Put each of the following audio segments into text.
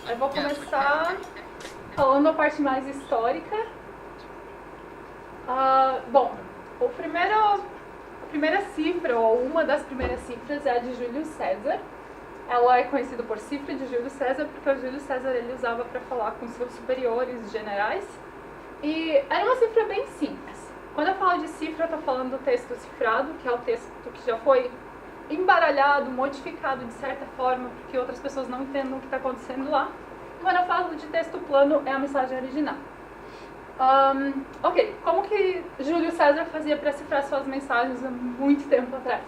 Eu vou começar falando a parte mais histórica. Bom, a primeira cifra, ou uma das primeiras cifras, é a de Júlio César. Ela é conhecida por cifra de Júlio César porque o Júlio César ele usava para falar com seus superiores, generais. E era uma cifra bem simples. Quando eu falo de cifra, eu estou falando do texto cifrado, que é o texto que já foi embaralhado, modificado de certa forma, porque outras pessoas não entendem o que está acontecendo lá. Quando eu falo de texto plano, é a mensagem original. Ok, como que Júlio César fazia para cifrar suas mensagens há muito tempo atrás?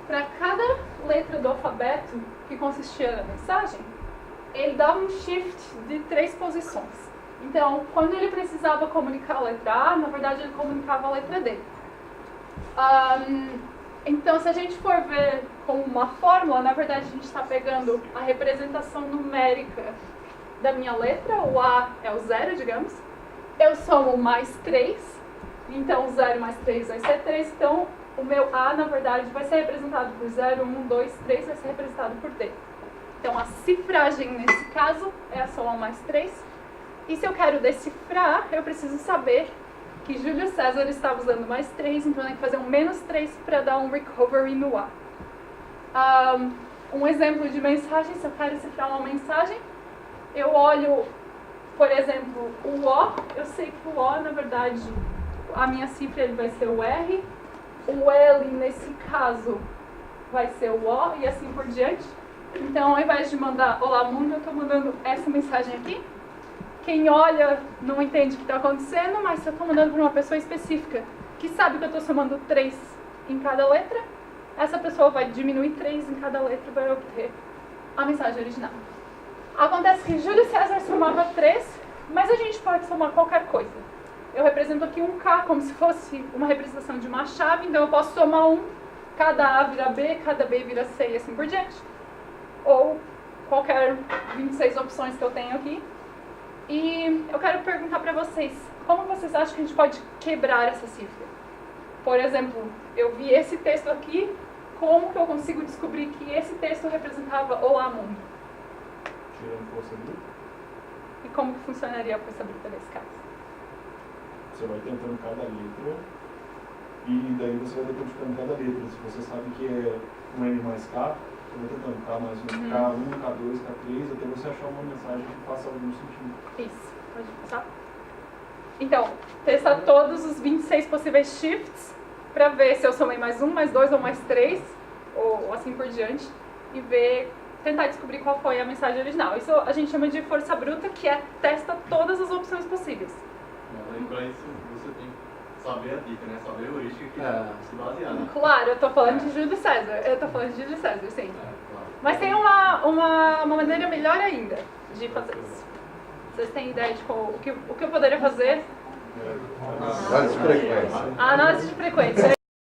Para cada letra do alfabeto que consistia na mensagem, ele dava um shift de 3 posições. Então, quando ele precisava comunicar a letra A, na verdade ele comunicava a letra D. Então, se a gente for ver como uma fórmula, na verdade a gente está pegando a representação numérica da minha letra, o A é o 0, digamos. Eu somo mais 3, então 0 mais 3 vai ser 3, então o meu A, na verdade, vai ser representado por 0, 1, 2, 3, vai ser representado por D. Então a cifragem, nesse caso, é a soma mais 3. E se eu quero decifrar, eu preciso saber que Júlio César estava usando mais 3, então eu tenho que fazer um menos 3 para dar um recovery no A. Um exemplo de mensagem, se eu quero cifrar uma mensagem, eu olho, por exemplo, o O, eu sei que o O, na verdade, a minha cifra ele vai ser o R, o L, nesse caso, vai ser o O, e assim por diante. Então, ao invés de mandar Olá Mundo, eu estou mandando essa mensagem aqui. Quem olha não entende o que está acontecendo, mas se eu estou mandando para uma pessoa específica que sabe que eu estou somando 3 em cada letra, essa pessoa vai diminuir 3 em cada letra e vai obter a mensagem original. Acontece que Júlio César somava 3, mas a gente pode somar qualquer coisa. Eu represento aqui um K como se fosse uma representação de uma chave, então eu posso somar 1, cada A vira B, cada B vira C e assim por diante. Ou qualquer 26 opções que eu tenho aqui. E eu quero perguntar para vocês, como vocês acham que a gente pode quebrar essa cifra? Por exemplo, eu vi esse texto aqui, como que eu consigo descobrir que esse texto representava Olá Mundo? Tirando força bruta. E como que funcionaria a força bruta nesse caso? Você vai tentando cada letra e daí você vai decodificando cada letra. Se você sabe que é um M mais K, você vai tentando K mais 1, K1, K2, K3, até você achar uma mensagem que faça algum sentido. Isso, pode passar? Então, testar todos os 26 possíveis shifts para ver se eu somei mais 1, mais 2 ou mais 3, ou assim por diante, e tentar descobrir qual foi a mensagem original. Isso a gente chama de força bruta, que é testa todas as opções possíveis. Mas aí para isso você tem que saber a dica, né? Saber a heurística que se basear, né? Claro, eu tô falando de Júlio César. Eu tô falando de Júlio César, sim. Claro. Mas tem uma maneira melhor ainda de fazer isso. Vocês têm ideia de o que eu poderia fazer? Análise de frequência. A análise de frequência.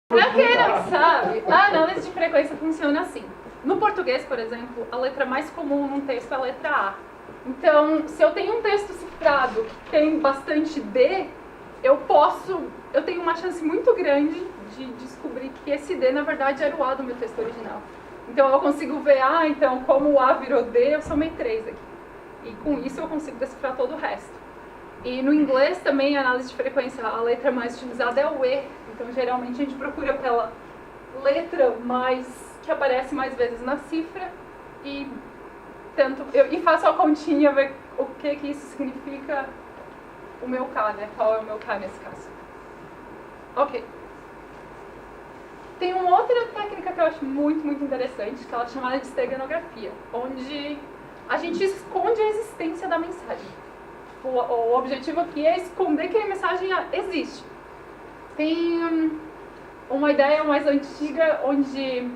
Pra quem não sabe, a análise de frequência funciona assim. No português, por exemplo, a letra mais comum num texto é a letra A. Então, se eu tenho um texto cifrado que tem bastante D, eu tenho uma chance muito grande de descobrir que esse D, na verdade, era o A do meu texto original. Então, eu consigo ver, então, como o A virou D, eu somei 3 aqui. E com isso, eu consigo decifrar todo o resto. E no inglês, também, a análise de frequência, a letra mais utilizada é o E. Então, geralmente, a gente procura pela letra que aparece mais vezes na cifra e faço a continha, ver o que isso significa o meu K, né? Qual é o meu K nesse caso. Ok. Tem uma outra técnica que eu acho muito, muito interessante, que ela é chamada de esteganografia, onde a gente esconde a existência da mensagem. O objetivo aqui é esconder que a mensagem existe. Tem uma ideia mais antiga, onde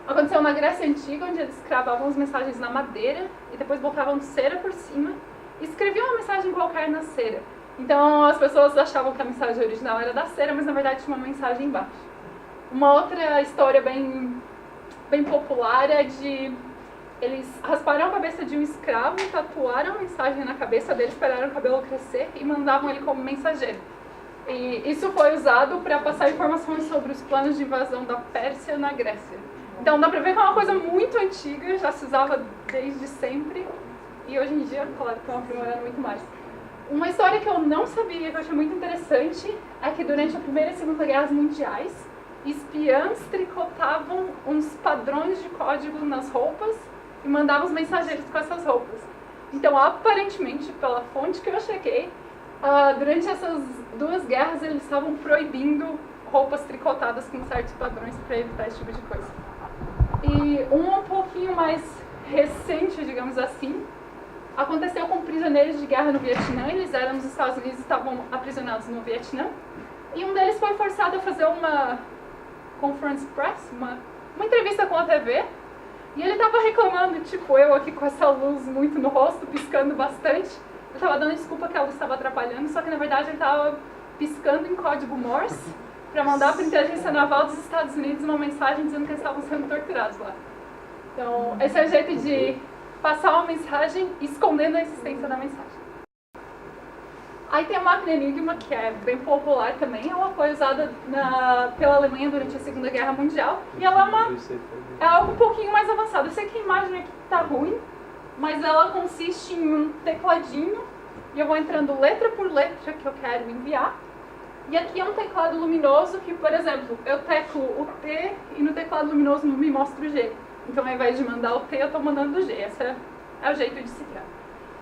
aconteceu na Grécia Antiga, onde eles cravavam as mensagens na madeira e depois botavam cera por cima e escreviam uma mensagem qualquer na cera. Então as pessoas achavam que a mensagem original era da cera, mas na verdade tinha uma mensagem embaixo. Uma outra história bem popular é de eles rasparam a cabeça de um escravo, tatuaram a mensagem na cabeça dele, esperaram o cabelo crescer e mandavam ele como mensageiro. E isso foi usado para passar informações sobre os planos de invasão da Pérsia na Grécia. Então dá pra ver que é uma coisa muito antiga, já se usava desde sempre. E hoje em dia, claro, estão aprimorando muito mais. Uma história que eu não sabia, que eu achei muito interessante, é que durante a Primeira e Segunda Guerras Mundiais, espiãs tricotavam uns padrões de código nas roupas e mandavam os mensageiros com essas roupas. Então, aparentemente, pela fonte que eu chequei, durante essas duas guerras eles estavam proibindo roupas tricotadas com certos padrões para evitar esse tipo de coisa. E um pouquinho mais recente, digamos assim, aconteceu com prisioneiros de guerra no Vietnã. Eles eram nos Estados Unidos e estavam aprisionados no Vietnã. E um deles foi forçado a fazer uma conference press, uma entrevista com a TV. E ele estava reclamando, tipo eu aqui com essa luz muito no rosto, piscando bastante. Eu estava dando desculpa que a luz estava atrapalhando, só que na verdade ele estava piscando em código Morse para mandar para a inteligência naval dos Estados Unidos uma mensagem dizendo que eles estavam sendo torturados lá. Então, esse é o jeito de passar uma mensagem escondendo a existência da mensagem. Aí tem a máquina Enigma, que é bem popular também. Ela foi usada pela Alemanha durante a Segunda Guerra Mundial. E ela é algo um pouquinho mais avançado. Eu sei que a imagem aqui está ruim, mas ela consiste em um tecladinho. E eu vou entrando letra por letra que eu quero enviar. E aqui é um teclado luminoso que, por exemplo, eu teclo o T e no teclado luminoso me mostra o G. Então, ao invés de mandar o T, eu estou mandando o G. Esse é o jeito de cifrar.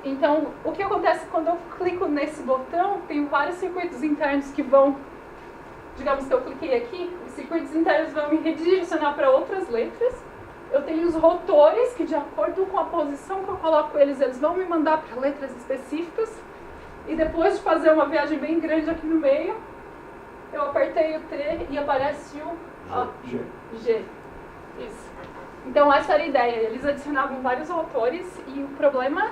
Então, o que acontece quando eu clico nesse botão, tem vários circuitos internos que vão, digamos que eu cliquei aqui, os circuitos internos vão me redirecionar para outras letras. Eu tenho os rotores, que de acordo com a posição que eu coloco eles vão me mandar para letras específicas. E depois de fazer uma viagem bem grande aqui no meio, eu apertei o T e aparece o G. Isso. Então essa era a ideia. Eles adicionavam vários rotores e o problema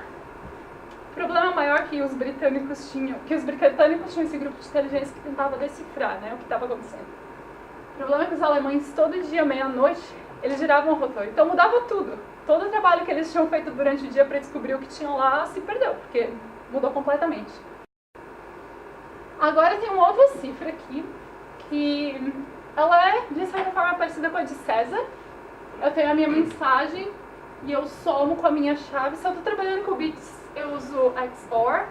maior que os britânicos tinham esse grupo de inteligência que tentava decifrar, né, o que estava acontecendo. O problema é que os alemães, todo dia, meia-noite, eles giravam o rotor. Então mudava tudo. Todo o trabalho que eles tinham feito durante o dia para descobrir o que tinham lá se perdeu, porque mudou completamente. Agora tem uma outra cifra aqui, que ela é, de certa forma, parecida com a de César. Eu tenho a minha mensagem e eu somo com a minha chave. Se eu estou trabalhando com bits, eu uso XOR,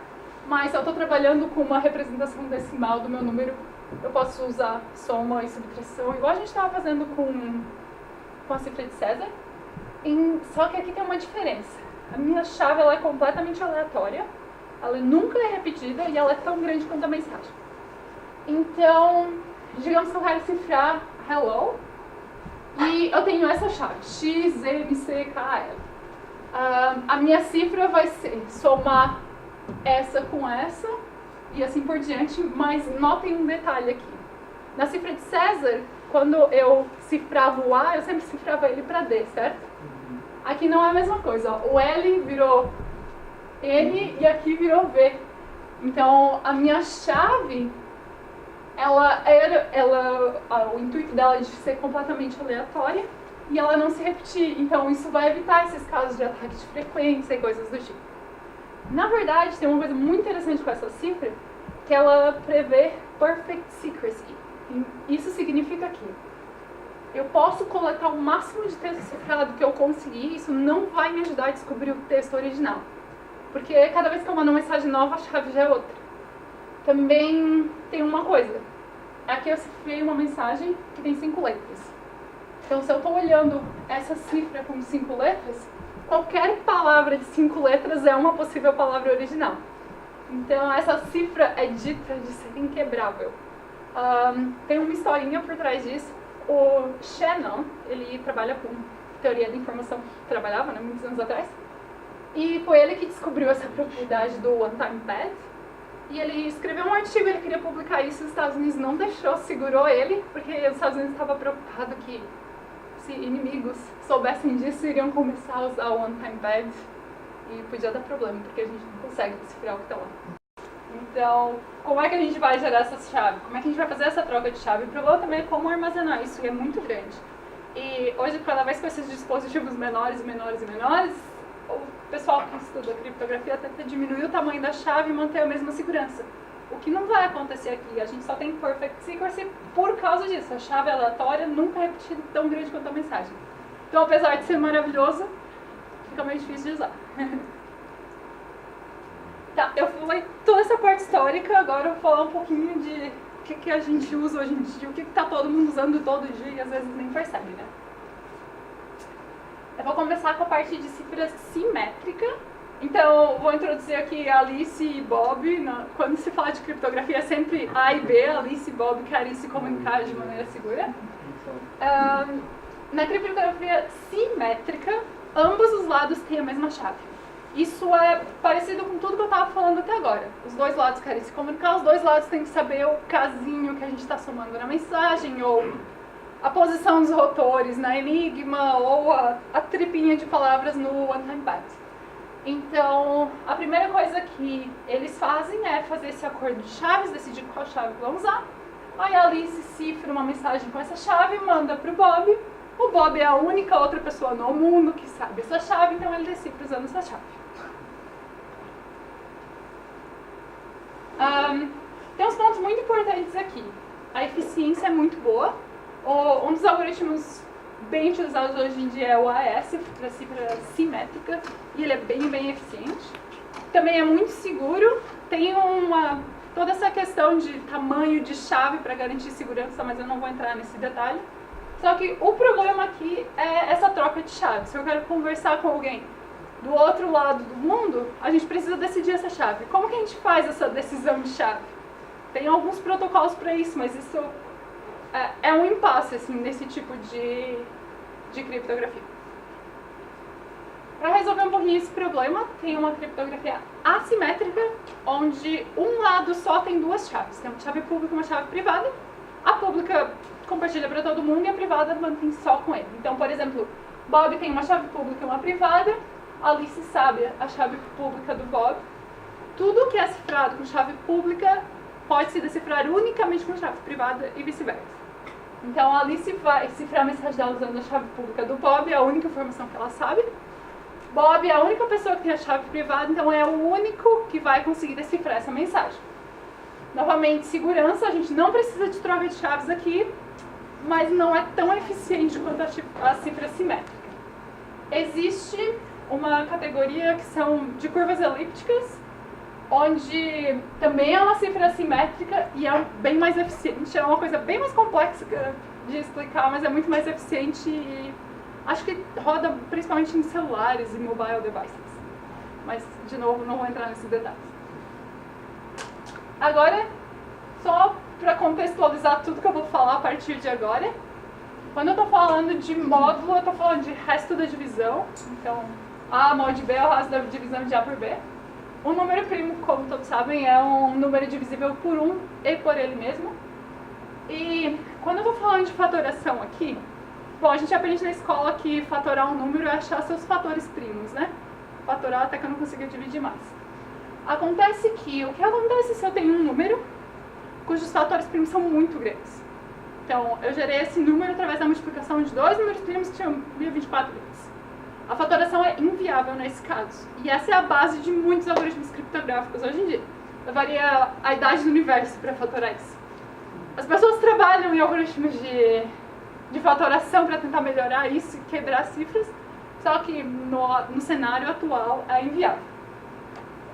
mas se eu estou trabalhando com uma representação decimal do meu número, eu posso usar soma e subtração, igual a gente estava fazendo com a cifra de César. Só que aqui tem uma diferença. A minha chave ela é completamente aleatória, ela nunca é repetida e ela é tão grande quanto a mensagem. Então, digamos que eu quero cifrar hello, e eu tenho essa chave, X, M, C, K, L. A minha cifra vai ser somar essa com essa, e assim por diante, mas notem um detalhe aqui. Na cifra de César, quando eu cifrava o A, eu sempre cifrava ele para D, certo? Aqui não é a mesma coisa, ó. O L virou N e aqui virou V. Então, a minha chave, o intuito dela é de ser completamente aleatória e ela não se repetir. Então, isso vai evitar esses casos de ataque de frequência e coisas do tipo. Na verdade, tem uma coisa muito interessante com essa cifra, que ela prevê perfect secrecy. Isso significa que eu posso coletar o máximo de texto cifrado que eu conseguir, isso não vai me ajudar a descobrir o texto original. Porque cada vez que eu mando uma mensagem nova, a chave já é outra. Também tem uma coisa. Aqui eu cifrei uma mensagem que tem 5 letras. Então, se eu estou olhando essa cifra com 5 letras, qualquer palavra de 5 letras é uma possível palavra original. Então, essa cifra é dita de ser inquebrável. Tem uma historinha por trás disso. O Shannon, ele trabalha com teoria da informação, trabalhava, né, muitos anos atrás. E foi ele que descobriu essa propriedade do one-time pad. E ele escreveu um artigo, ele queria publicar isso, os Estados Unidos não deixou, segurou ele, porque os Estados Unidos estavam preocupados que se inimigos soubessem disso, iriam começar a usar o one-time pad e podia dar problema, porque a gente não consegue decifrar o que está lá. Então, como é que a gente vai gerar essas chaves? Como é que a gente vai fazer essa troca de chave? O problema também é como armazenar isso, e é muito grande. E hoje, cada vez com esses dispositivos menores, o pessoal que estuda criptografia tenta diminuir o tamanho da chave e manter a mesma segurança. O que não vai acontecer aqui, a gente só tem perfect secrecy por causa disso. A chave aleatória nunca é repetida tão grande quanto a mensagem. Então, apesar de ser maravilhoso, fica meio difícil de usar. Tá, eu falei toda essa parte histórica, agora eu vou falar um pouquinho de o que a gente usa hoje em dia, o que tá todo mundo usando todo dia e às vezes nem percebe, né? Eu vou começar com a parte de cifra simétrica. Então, vou introduzir aqui Alice e Bob. Quando se fala de criptografia, é sempre A e B, Alice e Bob querem se comunicar de maneira segura. Na criptografia simétrica, ambos os lados têm a mesma chave. Isso é parecido com tudo que eu estava falando até agora. Os dois lados querem se comunicar, os dois lados têm que saber o casinho que a gente está somando na mensagem, ou a posição dos rotores na enigma, ou a tripinha de palavras no one-time byte. Então, a primeira coisa que eles fazem é fazer esse acordo de chaves, decidir qual chave vão usar. Aí a Alice cifra uma mensagem com essa chave e manda para o Bob. O Bob é a única outra pessoa no mundo que sabe essa chave, então ele decifra usando essa chave. Tem uns pontos muito importantes aqui. A eficiência é muito boa. Um dos algoritmos bem utilizados hoje em dia é o AES, para cifra simétrica, e ele é bem eficiente. Também é muito seguro, tem toda essa questão de tamanho de chave para garantir segurança, mas eu não vou entrar nesse detalhe. Só que o problema aqui é essa troca de chaves. Se eu quero conversar com alguém do outro lado do mundo, a gente precisa decidir essa chave. Como que a gente faz essa decisão de chave? Tem alguns protocolos para isso, mas isso é um impasse assim, nesse tipo de criptografia. Para resolver um pouquinho esse problema, tem uma criptografia assimétrica, onde um lado só tem duas chaves. Tem uma chave pública e uma chave privada. A pública compartilha para todo mundo e a privada mantém só com ele. Então, por exemplo, Bob tem uma chave pública e uma privada, Alice sabe a chave pública do Bob. Tudo que é cifrado com chave pública pode se decifrar unicamente com chave privada e vice-versa. Então, a Alice vai cifrar a mensagem dela usando a chave pública do Bob, é a única informação que ela sabe. Bob é a única pessoa que tem a chave privada, então é o único que vai conseguir decifrar essa mensagem. Novamente, segurança, a gente não precisa de troca de chaves aqui, mas não é tão eficiente quanto a cifra simétrica. Existe uma categoria que são de curvas elípticas, onde também é uma cifra simétrica e é bem mais eficiente. É uma coisa bem mais complexa de explicar, mas é muito mais eficiente e acho que roda principalmente em celulares e mobile devices. Mas, de novo, não vou entrar nesses detalhes. Agora, só para contextualizar tudo que eu vou falar a partir de agora, quando eu estou falando de módulo, eu estou falando de resto da divisão. Então, A mod B é o resto da divisão de A por B. Um número primo, como todos sabem, é um número divisível por 1 e por ele mesmo. E quando eu estou falando de fatoração aqui, bom, a gente aprende na escola que fatorar um número é achar seus fatores primos, né? Fatorar até que eu não consiga dividir mais. Acontece que, o que acontece se eu tenho um número cujos fatores primos são muito grandes? Então, eu gerei esse número através da multiplicação de dois números primos que tinham 1024 vezes. A fatoração é inviável nesse caso. E essa é a base de muitos algoritmos criptográficos hoje em dia. Levaria a idade do universo para fatorar isso. As pessoas trabalham em algoritmos de fatoração para tentar melhorar isso e quebrar cifras, só que no cenário atual é inviável.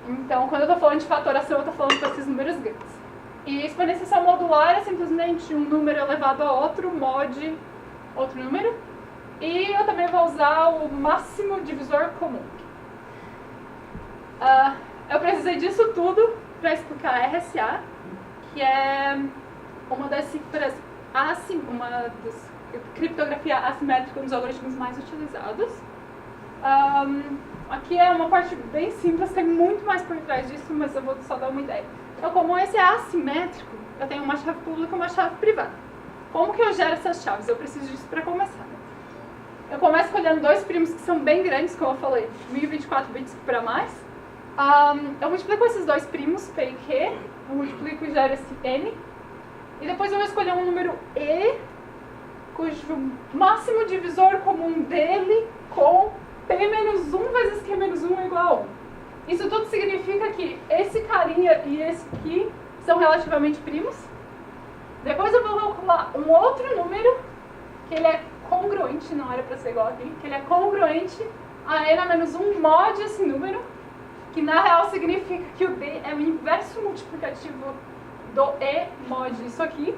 Então, quando eu estou falando de fatoração, eu estou falando com esses números grandes. E exponenciação modular é simplesmente um número elevado a outro, mod outro número. E eu também vou usar o máximo divisor comum. Eu precisei disso tudo para explicar RSA, que é uma das cifras uma das criptografia assimétrica, um dos algoritmos mais utilizados. Aqui é uma parte bem simples, tem muito mais por trás disso, mas eu vou só dar uma ideia. Então, como esse é assimétrico, eu tenho uma chave pública e uma chave privada. Como que eu gero essas chaves? Eu preciso disso para começar. Eu começo escolhendo dois primos que são bem grandes, como eu falei, 1024 bits para mais. Eu multiplico esses dois primos, P e Q, eu multiplico e gero esse N. E depois eu vou escolher um número E, cujo máximo divisor comum dele com P-1 vezes Q-1 é igual a 1. Isso tudo significa que esse carinha e esse aqui são relativamente primos. Depois eu vou calcular um outro número, que ele é congruente, não era para ser igual aqui, que ele é congruente a n-1 mod esse número, que na real significa que o D é o inverso multiplicativo do E mod isso aqui.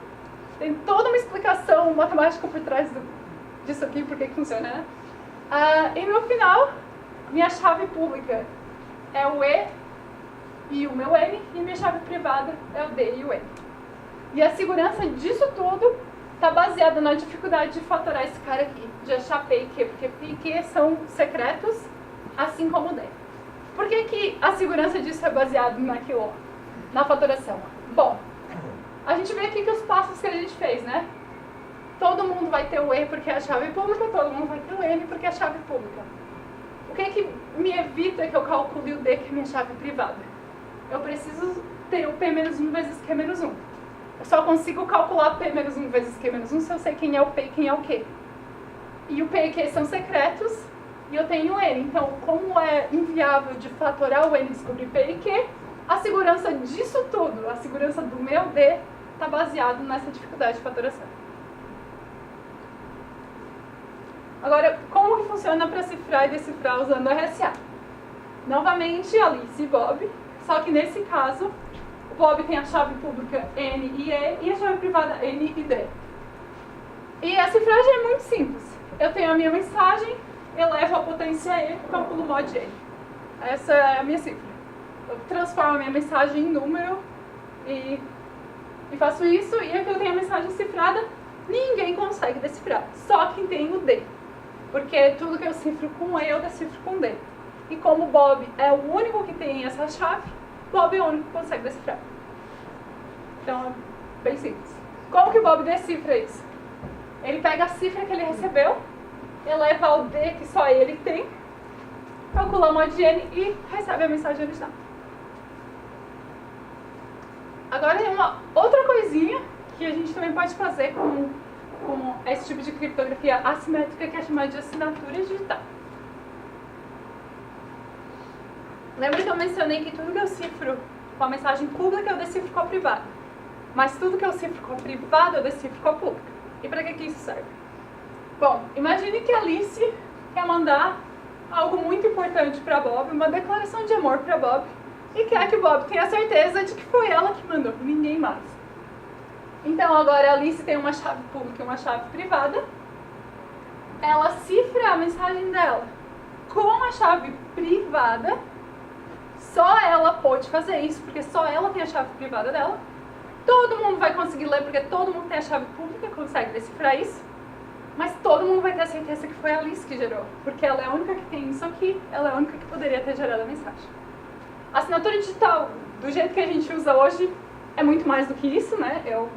Tem toda uma explicação matemática por trás disso aqui, por que funciona, né? E no final, minha chave pública é o E e o meu N, e minha chave privada é o D e o N. E a segurança disso tudo está baseada na dificuldade de fatorar esse cara aqui, de achar P e Q, porque P e Q são secretos, assim como o D. Por que a segurança disso é baseada naquilo, na fatoração? Bom, a gente vê aqui que os passos que a gente fez, né? Todo mundo vai ter o E porque é a chave pública, todo mundo vai ter o N porque é a chave pública. O que me evita que eu calcule o D, que é minha chave privada? Eu preciso ter o P-1 vezes Q-1. Eu só consigo calcular P-1 vezes Q-1 se eu sei quem é o P e quem é o Q. E o P e Q são secretos e eu tenho o N. Então, como é inviável de fatorar o N e descobrir P e Q, a segurança disso tudo, a segurança do meu D, está baseado nessa dificuldade de fatoração. Agora, como que funciona para cifrar e decifrar usando RSA? Novamente, Alice e Bob, só que nesse caso, o Bob tem a chave pública N e E e a chave privada N e D. E a cifragem é muito simples. Eu tenho a minha mensagem, elevo a potência E, calculo o mod N. Essa é a minha cifra. Eu transformo a minha mensagem em número e faço isso, e aqui eu tenho a mensagem cifrada, ninguém consegue decifrar, só quem tem o D. Porque tudo que eu cifro com E, eu decifro com D. E como o Bob é o único que tem essa chave, Bob é o único que consegue decifrar. Então, é bem simples. Como que o Bob decifra isso? Ele pega a cifra que ele recebeu, eleva ao D que só ele tem, calcula o mod N e recebe a mensagem original. Agora tem uma outra coisinha que a gente também pode fazer com esse tipo de criptografia assimétrica, que é chamada de assinatura digital. Lembra que eu mencionei que tudo que eu cifro com a mensagem pública eu decifro com a privada, mas tudo que eu cifro com a privada eu decifro com a pública. E para que isso serve? Bom, imagine que a Alice quer mandar algo muito importante para Bob, uma declaração de amor para Bob, e quer que o Bob tenha certeza de que foi ela que mandou, ninguém mais. Então agora a Alice tem uma chave pública e uma chave privada. Ela cifra a mensagem dela com a chave privada. Só ela pode fazer isso, porque só ela tem a chave privada dela. Todo mundo vai conseguir ler, porque todo mundo tem a chave pública, consegue decifrar isso. Mas todo mundo vai ter a certeza que foi a Alice que gerou, porque ela é a única que tem isso aqui, ela é a única que poderia ter gerado a mensagem. A assinatura digital, do jeito que a gente usa hoje, é muito mais do que isso, né? Eu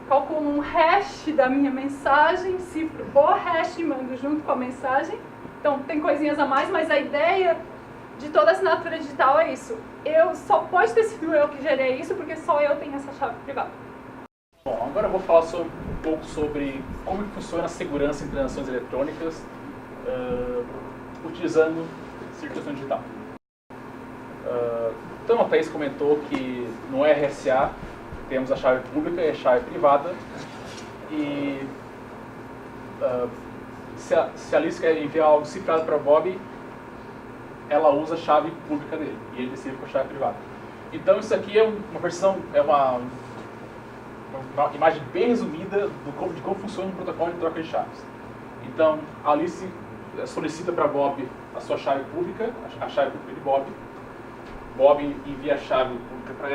calculo um hash da minha mensagem, cifro o hash e mando junto com a mensagem. Então tem coisinhas a mais, mas a ideia de toda assinatura digital é isso. Só pode ter sido eu que gerei isso, porque só eu tenho essa chave privada. Bom, agora eu vou falar um pouco sobre como que funciona a segurança em transações eletrônicas utilizando circulação digital. Então a Thaís comentou que no RSA temos a chave pública e a chave privada, e se a Alice quer enviar algo cifrado para o Bob, ela usa a chave pública dele e ele decifra com a chave privada. Então isso aqui é uma versão, uma imagem bem resumida de como funciona um protocolo de troca de chaves. Então a Alice solicita para Bob a sua chave pública, a chave pública de Bob. Bob envia a chave pública para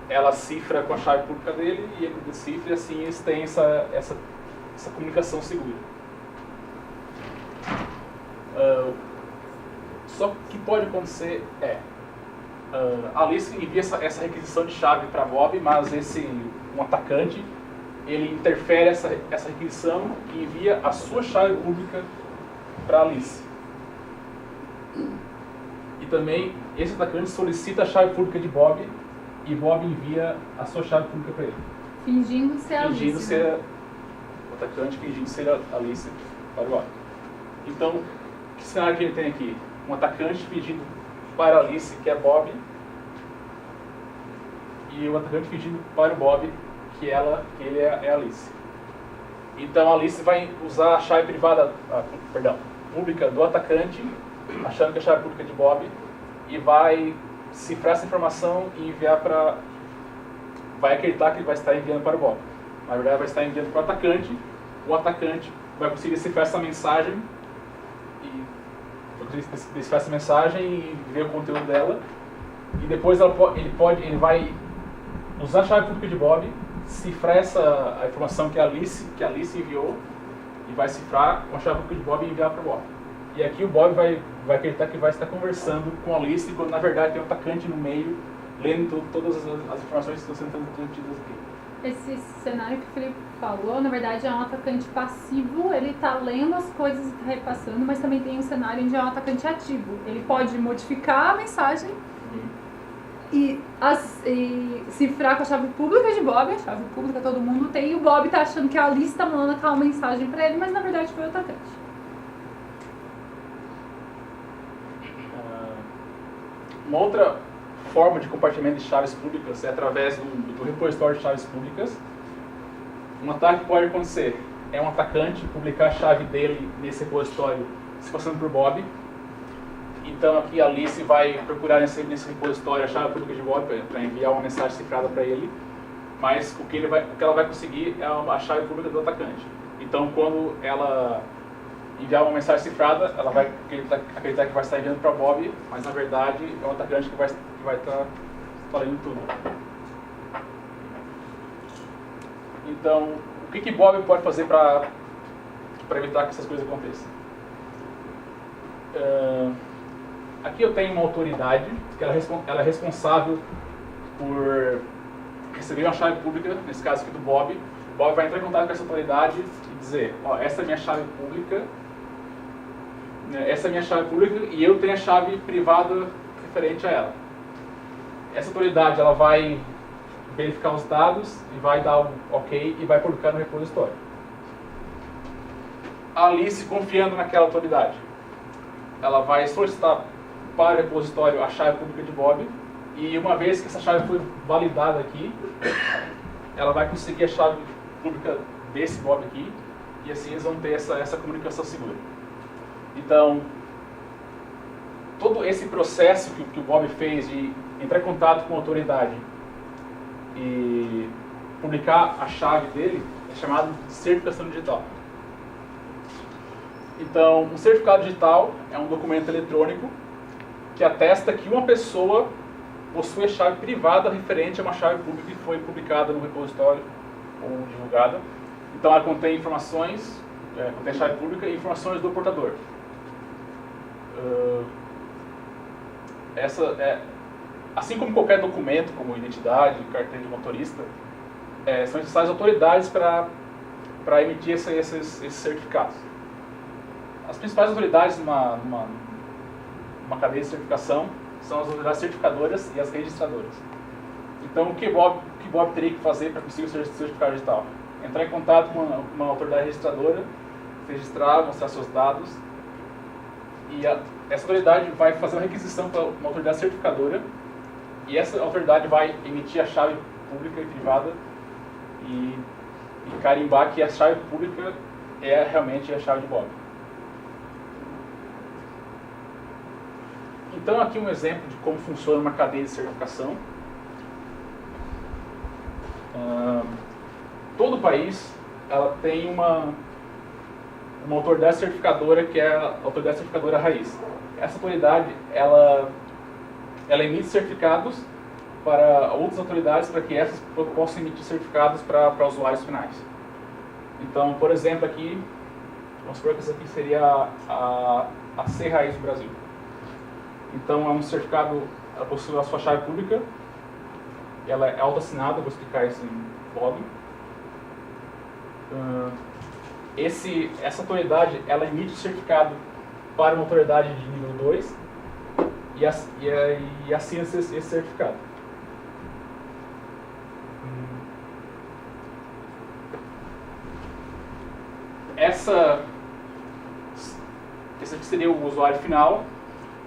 ela cifra com a chave pública dele e ele decifra, e assim eles têm essa comunicação segura. Só que pode acontecer a Alice envia essa requisição de chave para Bob, mas um atacante ele interfere essa requisição e envia a sua chave pública para Alice. E também esse atacante solicita a chave pública de Bob e Bob envia a sua chave pública para ele. Fingindo ser a Alice. Fingindo ser o atacante, fingindo ser a Alice para o Bob. Então, que cenário que ele tem aqui? Um atacante fingindo para a Alice, que é Bob, e o atacante fingindo para o Bob, que ele é a Alice. Então a Alice vai usar a chave privada, pública do atacante, achando que é a chave pública de Bob, e vai cifrar essa informação e enviar para... vai acreditar que ele vai estar enviando para o Bob. Na verdade vai estar enviando para o atacante vai conseguir decifrar essa mensagem e ver o conteúdo dela, e depois ele vai usar a chave pública de Bob, cifrar a informação que a Alice enviou, e vai cifrar com a chave pública de Bob e enviar para o Bob. E aqui o Bob vai acreditar que vai estar conversando com a Alice, quando na verdade tem um atacante no meio, lendo todas as informações que estão sendo transmitidas aqui. Esse cenário que o Felipe falou, na verdade é um atacante passivo, ele está lendo as coisas e está repassando, mas também tem um cenário onde é um atacante ativo. Ele pode modificar a mensagem e cifrar com a chave pública de Bob, a chave pública todo mundo tem, e o Bob está achando que a Alice está mandando aquela mensagem para ele, mas na verdade foi o atacante. Uma outra forma de compartilhamento de chaves públicas é através do repositório de chaves públicas. Um ataque pode acontecer, é um atacante publicar a chave dele nesse repositório se passando por Bob. Então aqui a Alice vai procurar nesse repositório a chave pública de Bob para enviar uma mensagem cifrada para ele, mas o que ela vai conseguir é a chave pública do atacante. Então quando ela enviar uma mensagem cifrada, ela vai acreditar que vai estar enviando para Bob, mas na verdade é o atacante que vai estar lendo tudo. Então, o que Bob pode fazer para evitar que essas coisas aconteçam? Aqui eu tenho uma autoridade, que ela é responsável por receber uma chave pública, nesse caso aqui do Bob. O Bob vai entrar em contato com essa autoridade e dizer, ó, essa é minha chave pública, e eu tenho a chave privada referente a ela. Essa autoridade ela vai verificar os dados e vai dar um ok e vai publicar no repositório. A Alice, confiando naquela autoridade, ela vai solicitar para o repositório a chave pública de Bob, e uma vez que essa chave foi validada aqui, ela vai conseguir a chave pública desse Bob aqui, e assim eles vão ter essa comunicação segura. Então, todo esse processo que o Bob fez de entrar em contato com a autoridade e publicar a chave dele é chamado de certificação digital. Então, um certificado digital é um documento eletrônico que atesta que uma pessoa possui a chave privada referente a uma chave pública que foi publicada no repositório ou divulgada. Então, ela contém informações, contém a chave pública e informações do portador. Assim como qualquer documento, como identidade, carteira de motorista, são necessárias autoridades para emitir esses certificados. As principais autoridades numa cadeia de certificação são as autoridades certificadoras e as registradoras. Então, o que Bob teria que fazer para conseguir o certificado digital? Entrar em contato com uma autoridade registradora, registrar, mostrar seus dados, e essa autoridade vai fazer uma requisição para uma autoridade certificadora, e essa autoridade vai emitir a chave pública e privada e carimbar que a chave pública é realmente a chave de Bob. Então aqui um exemplo de como funciona uma cadeia de certificação. Todo país ela tem uma autoridade certificadora que é a autoridade certificadora raiz. Essa autoridade ela emite certificados para outras autoridades para que essas possam emitir certificados para usuários finais. Então, por exemplo, aqui, vamos supor que essa aqui seria a C-Raiz do Brasil. Então, é um certificado, ela possui a sua chave pública, ela é autoassinada, vou explicar isso em blog. Essa autoridade, ela emite o certificado para uma autoridade de nível 2 e assina esse certificado. Esse aqui seria o usuário final.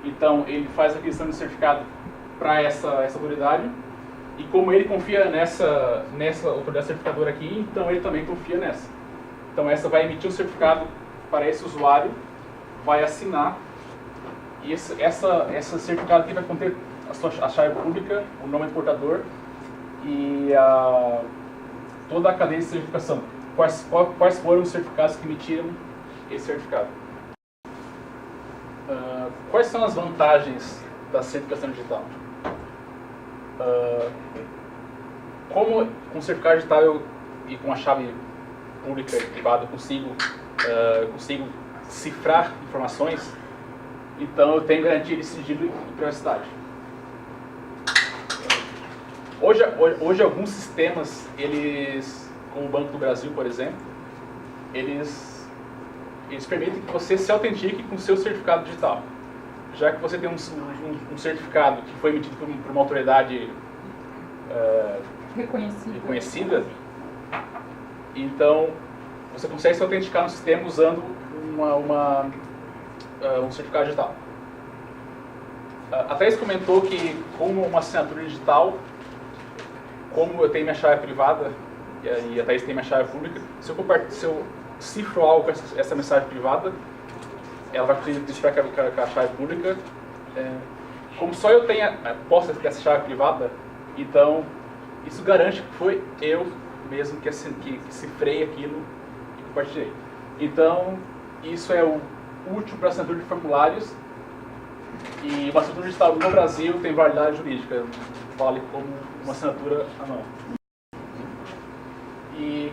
Então, ele faz a aquisição de certificado para essa autoridade. E como ele confia nessa autoridade certificadora aqui, então ele também confia nessa. Então essa vai emitir um certificado para esse usuário, vai assinar, e esse certificado aqui vai conter a chave pública, o nome do portador e toda a cadeia de certificação. Quais foram os certificados que emitiram esse certificado? Quais são as vantagens da certificação digital? Como com o certificado digital e com a chave pública e privada eu consigo cifrar informações, então eu tenho garantia de sigilo e privacidade. Hoje alguns sistemas, como o Banco do Brasil, por exemplo, eles permitem que você se autentique com o seu certificado digital. Já que você tem um certificado que foi emitido por uma autoridade reconhecida, então você consegue se autenticar no sistema usando um certificado digital. A Thaís comentou que, como uma assinatura digital, como eu tenho minha chave privada e a Thaís tem minha chave pública, se eu cifro algo com essa mensagem privada, ela vai conseguir decifrar com a chave pública. Como só eu tenho posse dessa chave privada, então isso garante que foi eu mesmo que cifrei aquilo e compartilhei. Então isso é útil para assinatura de formulários, e uma assinatura digital no Brasil tem validade jurídica, vale como uma assinatura anual. E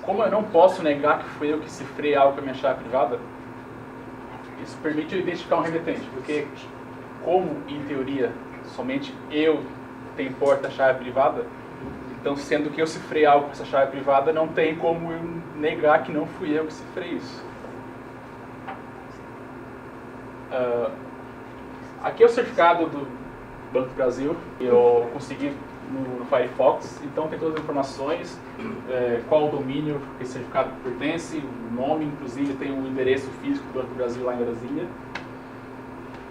como eu não posso negar que foi eu que cifrei algo com a minha chave privada, isso permite eu identificar um remetente, porque como, em teoria, somente eu tenho porta-chave privada, então, sendo que eu cifrei algo com essa chave privada, não tem como eu negar que não fui eu que cifrei isso. Aqui é o certificado do Banco do Brasil, eu consegui no Firefox, então tem todas as informações, qual o domínio que esse certificado pertence, o nome, inclusive tem o endereço físico do Banco do Brasil lá em Brasília,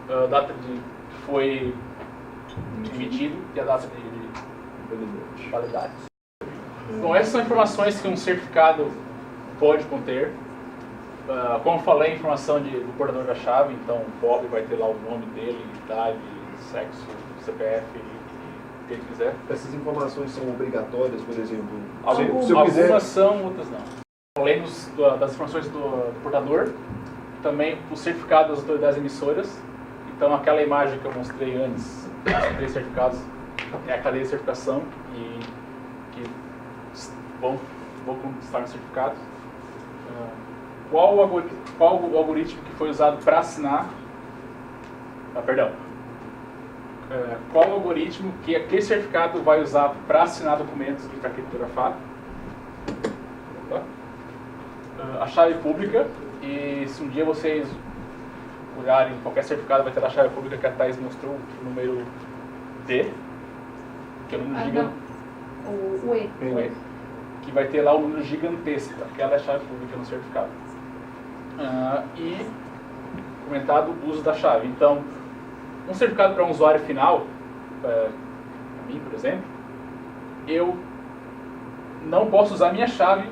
a data que foi emitido e a data de validade. Bom, essas são informações que um certificado pode conter. Como eu falei, informação do portador da chave, então o Bob vai ter lá o nome dele, idade, sexo, CPF, o que ele quiser. Essas informações são obrigatórias, por exemplo? Algumas são, outras não. Além das informações do portador, também o certificado das autoridades emissoras. Então aquela imagem que eu mostrei antes, os 3 certificados, é a cadeia de certificação que vão estar nos certificados. Qual o algoritmo que foi usado para assinar? Qual o algoritmo que aquele certificado vai usar para assinar documentos e para criptografar? A chave pública, e se um dia vocês olharem qualquer certificado, vai ter a chave pública que a Thaís mostrou, o número D, que é o número gigante. O E. Que vai ter lá um número gigantesco, aquela é a chave pública no certificado. E comentado o uso da chave. Então, um certificado para um usuário final, para mim, por exemplo, eu não posso usar minha chave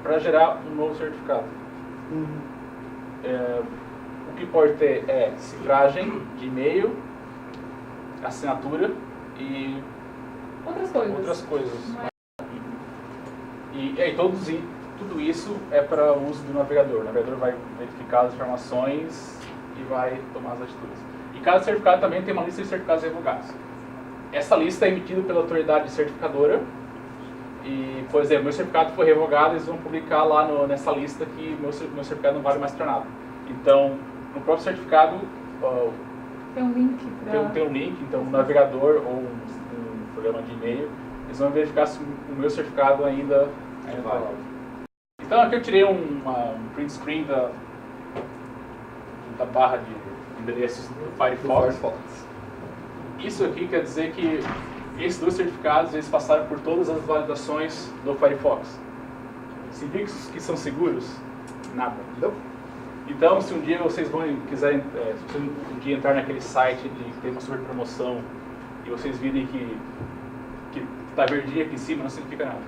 para gerar um novo certificado. O que pode ter é cifragem de e-mail, assinatura e outras coisas. E tudo isso é para o uso do navegador. O navegador vai verificar as informações e vai tomar as atitudes. E cada certificado também tem uma lista de certificados revogados. Essa lista é emitida pela autoridade certificadora. E, por exemplo, meu certificado foi revogado, eles vão publicar lá nessa lista que meu certificado não vale mais para nada. Então, no próprio certificado tem um link. Tem um link, então um navegador ou um programa de e-mail, eles vão verificar se o meu certificado ainda vale. Então aqui eu tirei um print screen da barra de endereços do Firefox. Isso aqui quer dizer que esses 2 certificados eles passaram por todas as validações do Firefox. Significa que são seguros? Nada. Então, se um dia vocês quiserem, se vocês um dia entrar naquele site que tem uma super promoção e vocês virem que está verdinho aqui em cima, não significa nada.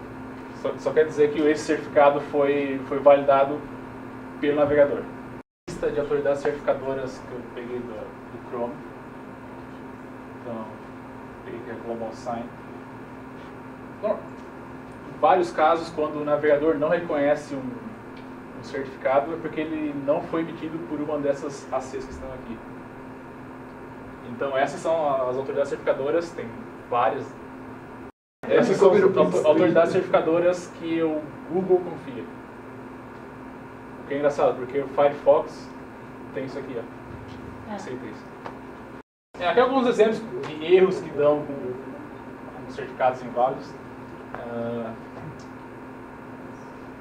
Só quer dizer que esse certificado foi validado pelo navegador. A lista de autoridades certificadoras que eu peguei do Chrome. Então, peguei aqui a Global Sign. Bom, em vários casos, quando o navegador não reconhece um certificado, é porque ele não foi emitido por uma dessas ACs que estão aqui. Então, essas são as autoridades certificadoras, tem várias. Essas são as autoridades certificadoras que o Google confia. O que é engraçado, porque o Firefox tem isso aqui, ó. Aceita isso. Aqui alguns exemplos de erros que dão com certificados inválidos.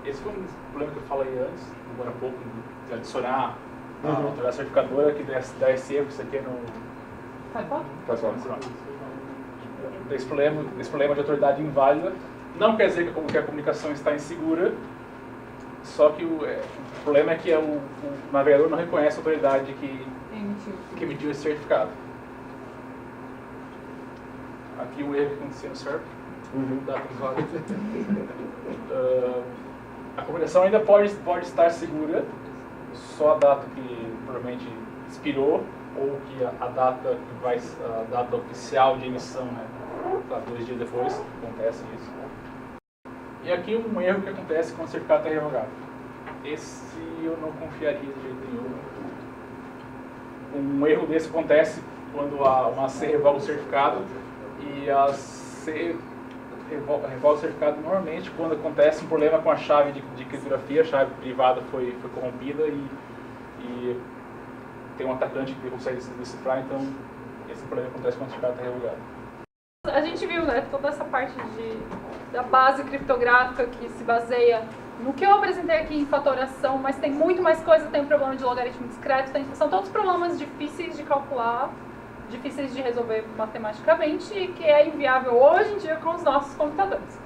Esse foi um problema que eu falei antes, agora há pouco, de adicionar a autoridade certificadora que dá esse erro, isso aqui é no... Firefox? Esse problema de autoridade inválida não quer dizer que a comunicação está insegura, só que o problema é que o navegador não reconhece a autoridade que emitiu esse certificado. Aqui o erro que aconteceu no SERP, data inválida. A comunicação ainda pode estar segura, só a data que provavelmente expirou, ou que a data oficial de emissão, né? 2 dias depois acontece isso. E aqui um erro que acontece quando o certificado está revogado. Esse eu não confiaria de jeito nenhum. Um erro desse acontece quando uma C revoga o certificado, e a C revoga o certificado normalmente quando acontece um problema com a chave de criptografia, a chave privada foi corrompida e tem um atacante que consegue decifrar, então esse problema acontece quando o certificado está revogado. A gente viu, né, toda essa parte da base criptográfica que se baseia no que eu apresentei aqui em fatoração, mas tem muito mais coisa, tem o problema de logaritmo discreto, são todos problemas difíceis de calcular, difíceis de resolver matematicamente e que é inviável hoje em dia com os nossos computadores.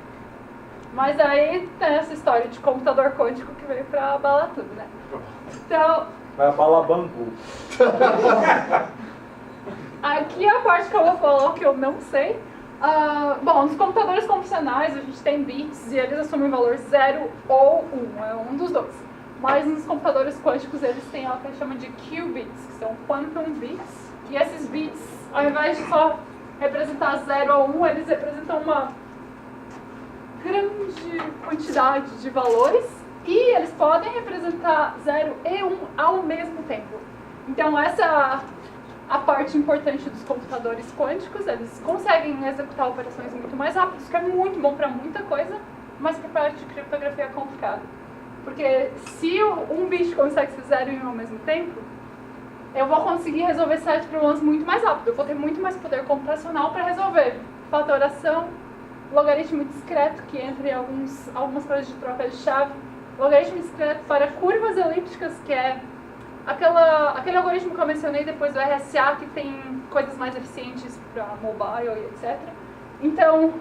Mas aí tem essa história de computador quântico que veio para abalar tudo, né? Então... Vai abalar banco. Aqui é a parte que eu vou falar que eu não sei. Bom, nos computadores convencionais a gente tem bits e eles assumem valor 0 ou 1, é um dos dois. Mas nos computadores quânticos eles têm algo que a gente chama de qubits, que são quantum bits. E esses bits, ao invés de só representar 0 ou 1, eles representam uma grande quantidade de valores. E eles podem representar 0 e 1 ao mesmo tempo. Então essa a parte importante dos computadores quânticos, eles conseguem executar operações muito mais rápidas, que é muito bom para muita coisa, mas para a parte de criptografia é complicado. Porque se um bit consegue ser 0 e 1 ao mesmo tempo, eu vou conseguir resolver 7 problemas muito mais rápido. Eu vou ter muito mais poder computacional para resolver fatoração, logaritmo discreto, que entra em algumas coisas de troca de chave, logaritmo discreto para curvas elípticas, que é aquele algoritmo que eu mencionei depois do RSA, que tem coisas mais eficientes para mobile e etc. Então,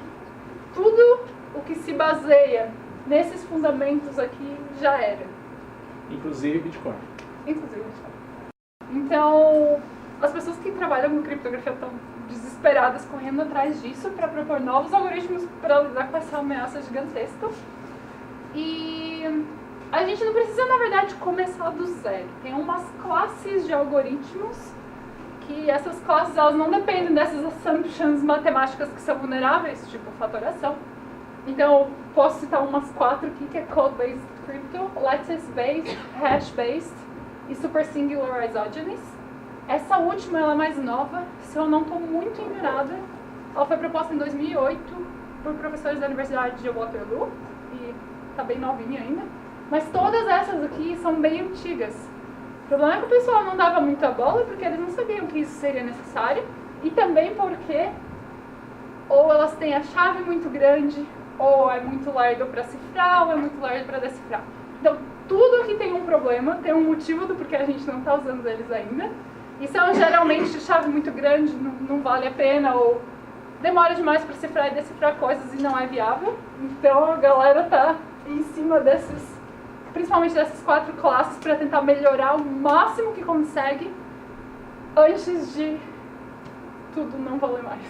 tudo o que se baseia nesses fundamentos aqui já era. Inclusive Bitcoin. Então, as pessoas que trabalham com criptografia estão desesperadas correndo atrás disso para propor novos algoritmos para lidar com essa ameaça gigantesca. E a gente não precisa, na verdade, começar do zero. Tem umas classes de algoritmos que essas classes elas não dependem dessas assumptions matemáticas que são vulneráveis, tipo fatoração. Então, posso citar umas 4 aqui, que é Code-Based Crypto, Lattice-Based, Hash-Based e Super Singular Isogenies. Essa última ela é mais nova, se eu não estou muito enganada, ela foi proposta em 2008 por professores da Universidade de Waterloo e está bem novinha ainda. Mas todas essas aqui são bem antigas. O problema é que o pessoal não dava muita bola porque eles não sabiam que isso seria necessário e também porque ou elas têm a chave muito grande, ou é muito lerdo para cifrar, ou é muito lerdo para decifrar. Então, tudo aqui tem um problema, tem um motivo do porquê a gente não está usando eles ainda. E são geralmente de chave muito grande, não vale a pena, ou demora demais para cifrar e decifrar coisas e não é viável. Então, a galera está em cima principalmente dessas 4 classes, para tentar melhorar o máximo que consegue antes de tudo não valer mais.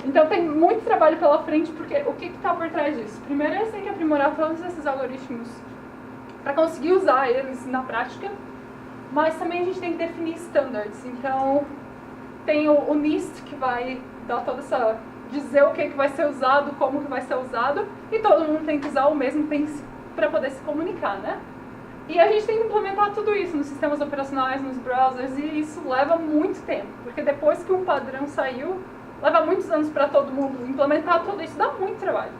Então tem muito trabalho pela frente, porque o que está por trás disso? Primeiro eles têm que aprimorar todos esses algoritmos para conseguir usar eles na prática, mas também a gente tem que definir standards. Então tem o NIST que vai dar toda essa... dizer o que vai ser usado, como que vai ser usado, e todo mundo tem que usar o mesmo para poder se comunicar, né? E a gente tem que implementar tudo isso nos sistemas operacionais, nos browsers, e isso leva muito tempo, porque depois que um padrão saiu, leva muitos anos para todo mundo implementar tudo isso, dá muito trabalho.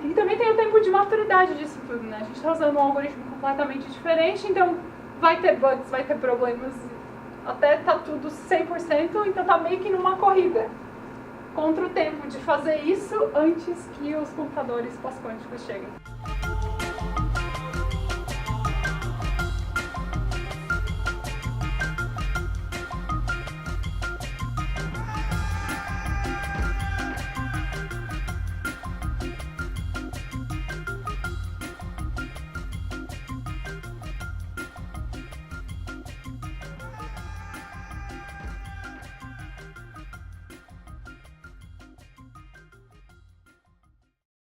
E também tem o tempo de maturidade disso tudo, né? A gente está usando um algoritmo completamente diferente, então vai ter bugs, vai ter problemas, até tá tudo 100%, então tá meio que numa corrida contra o tempo de fazer isso antes que os computadores pós-quânticos cheguem.